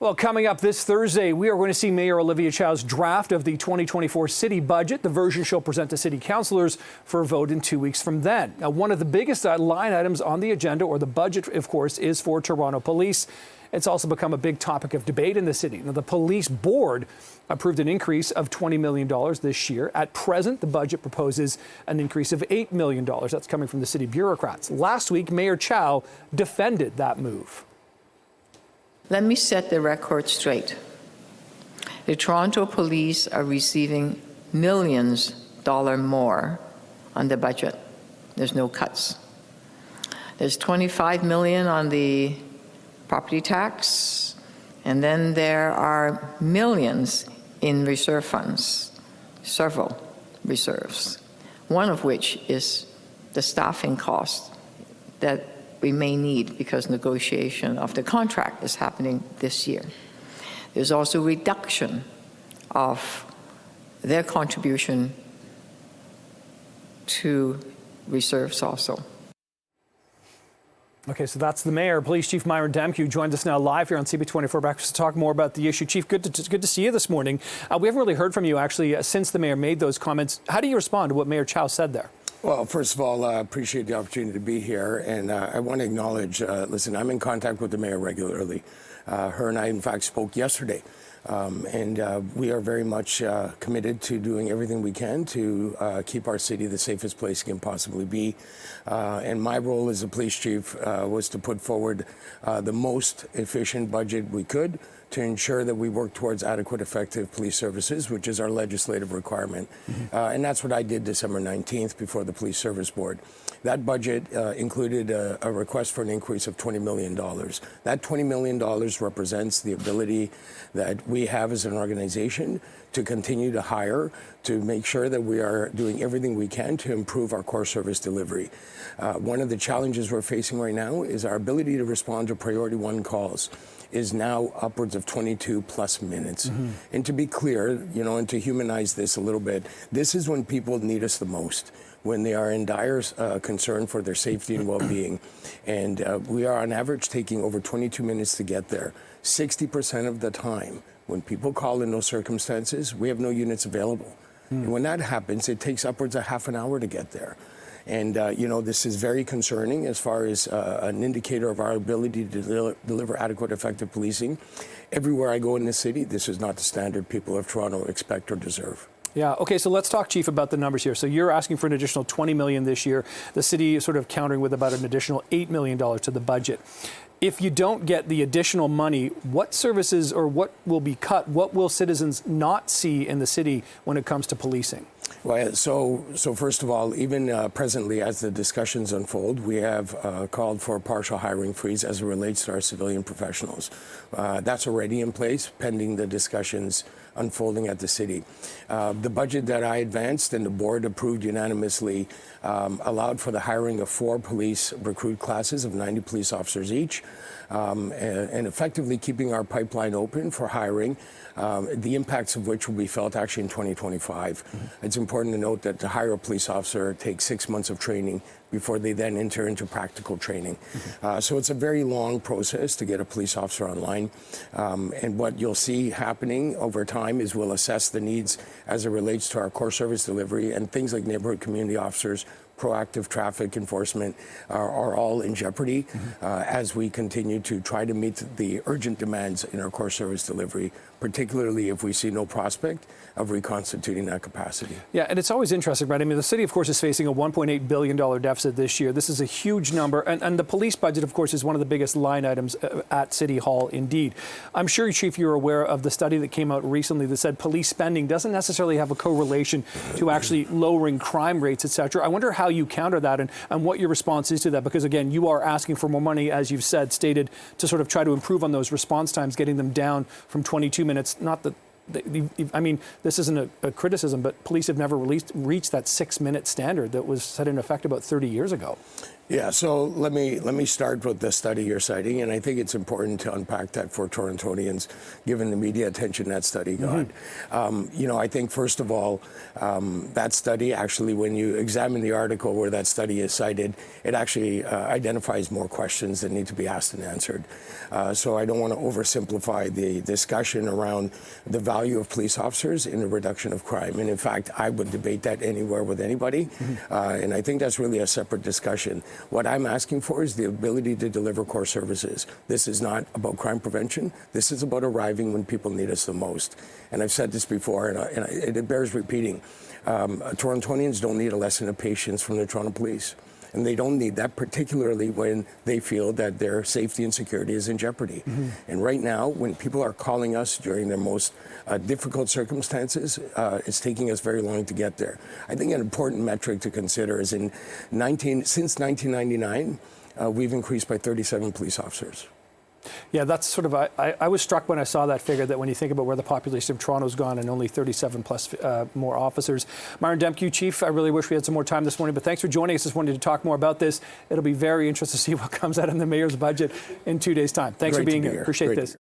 Well, coming up this Thursday, we are going to see Mayor Olivia Chow's draft of the 2024 city budget. The version she'll present to city councillors for a vote in 2 weeks from then. Now, one of the biggest line items on the agenda, or the budget, of course, is for Toronto Police. It's also become a big topic of debate in the city. Now, the police board approved an increase of $20 million this year. At present, the budget proposes an increase of $8 million. That's coming from the city bureaucrats. Last week, Mayor Chow defended that move. Let me set the record straight. The Toronto Police are receiving millions more on the budget. There's no cuts. There's $25 million on the property tax, and then there are millions in reserve funds, several reserves, one of which is the staffing cost that we may need because negotiation of the contract is happening this year. There's also reduction of their contribution to reserves also. Okay, so that's the mayor. Police Chief Myron Demkiw joins us now live here on CP24 Breakfast to talk more about the issue. Chief, good to see you this morning. We haven't really heard from you actually since the mayor made those comments. How do you respond to what Mayor Chow said there? Well, first of all, I appreciate the opportunity to be here, and I want to acknowledge, listen, I'm in contact with the mayor regularly. Her and I, in fact, spoke yesterday, and we are very much committed to doing everything we can to keep our city the safest place it can possibly be. And my role as a police chief was to put forward the most efficient budget we could to ensure that we work towards adequate, effective police services, which is our legislative requirement. And that's what I did December 19th before the Police Service Board. That budget included a request for an increase of $20 million. That $20 million represents the ability that we have as an organization to continue to hire, to make sure that we are doing everything we can to improve our core service delivery. One of the challenges we're facing right now is our ability to respond to priority one calls is now upwards of 22 plus minutes. And to be clear, you know, and to humanize this a little bit, this is when people need us the most, when they are in dire concern for their safety and well-being. And we are on average taking over 22 minutes to get there. 60% of the time, when people call in those circumstances, we have no units available. And when that happens, it takes upwards of half an hour to get there. And, you know, this is very concerning as far as an indicator of our ability to deliver adequate, effective policing. Everywhere I go in the city, this is not the standard people of Toronto expect or deserve. Yeah. Okay. So let's talk, Chief, about the numbers here. So you're asking for an additional $20 million this year. The city is sort of countering with about an additional $8 million to the budget. If you don't get the additional money, what services or what will be cut? What will citizens not see in the city when it comes to policing? Well, so first of all, even presently, as the discussions unfold, we have called for a partial hiring freeze as it relates to our civilian professionals. That's already in place, pending the discussions unfolding at the city. The budget that I advanced and the board approved unanimously allowed for the hiring of 4 police recruit classes of 90 police officers each, and effectively keeping our pipeline open for hiring, the impacts of which will be felt actually in 2025. It's important to note that to hire a police officer takes 6 months of training before they then enter into practical training. So it's a very long process to get a police officer online. And what you'll see happening over time is we'll assess the needs as it relates to our core service delivery, and things like neighborhood community officers, proactive traffic enforcement are all in jeopardy as we continue to try to meet the urgent demands in our core service delivery, particularly if we see no prospect of reconstituting that capacity. Yeah, and it's always interesting, right? I mean, the city, of course, is facing a $1.8 billion deficit this year. This is a huge number. And the police budget, of course, is one of the biggest line items at City Hall, indeed. I'm sure, Chief, you're aware of the study that came out recently that said police spending doesn't necessarily have a correlation to actually lowering crime rates, et cetera. I wonder how you counter that and what your response is to that, because, again, you are asking for more money, as you've stated, to sort of try to improve on those response times, getting them down from 22 minutes. Not that, I mean, this isn't a criticism, but police have never reached that 6-minute standard that was set in effect about 30 years ago. Yeah, so let me start with the study you're citing, and I think it's important to unpack that for Torontonians, given the media attention that study got. I think first of all, that study actually, when you examine the article where that study is cited, it actually identifies more questions that need to be asked and answered. So I don't want to oversimplify the discussion around the value of police officers in the reduction of crime, and in fact, I would debate that anywhere with anybody, and I think that's really a separate discussion. What I'm asking for is the ability to deliver core services. This is not about crime prevention. This is about arriving when people need us the most. And I've said this before, and it bears repeating. Torontonians don't need a lesson of patience from the Toronto Police. And they don't need that, particularly when they feel that their safety and security is in jeopardy. And right now, when people are calling us during their most difficult circumstances, it's taking us very long to get there. I think an important metric to consider is since 1999, we've increased by 37 police officers. Yeah, that's sort of, I was struck when I saw that figure, that when you think about where the population of Toronto's gone and only 37 plus more officers. Myron Demkiw, Chief, I really wish we had some more time this morning, but thanks for joining us. Just wanted to talk more about this. It'll be very interesting to see what comes out in the mayor's budget in 2 days' time. Thanks for being here. Appreciate this.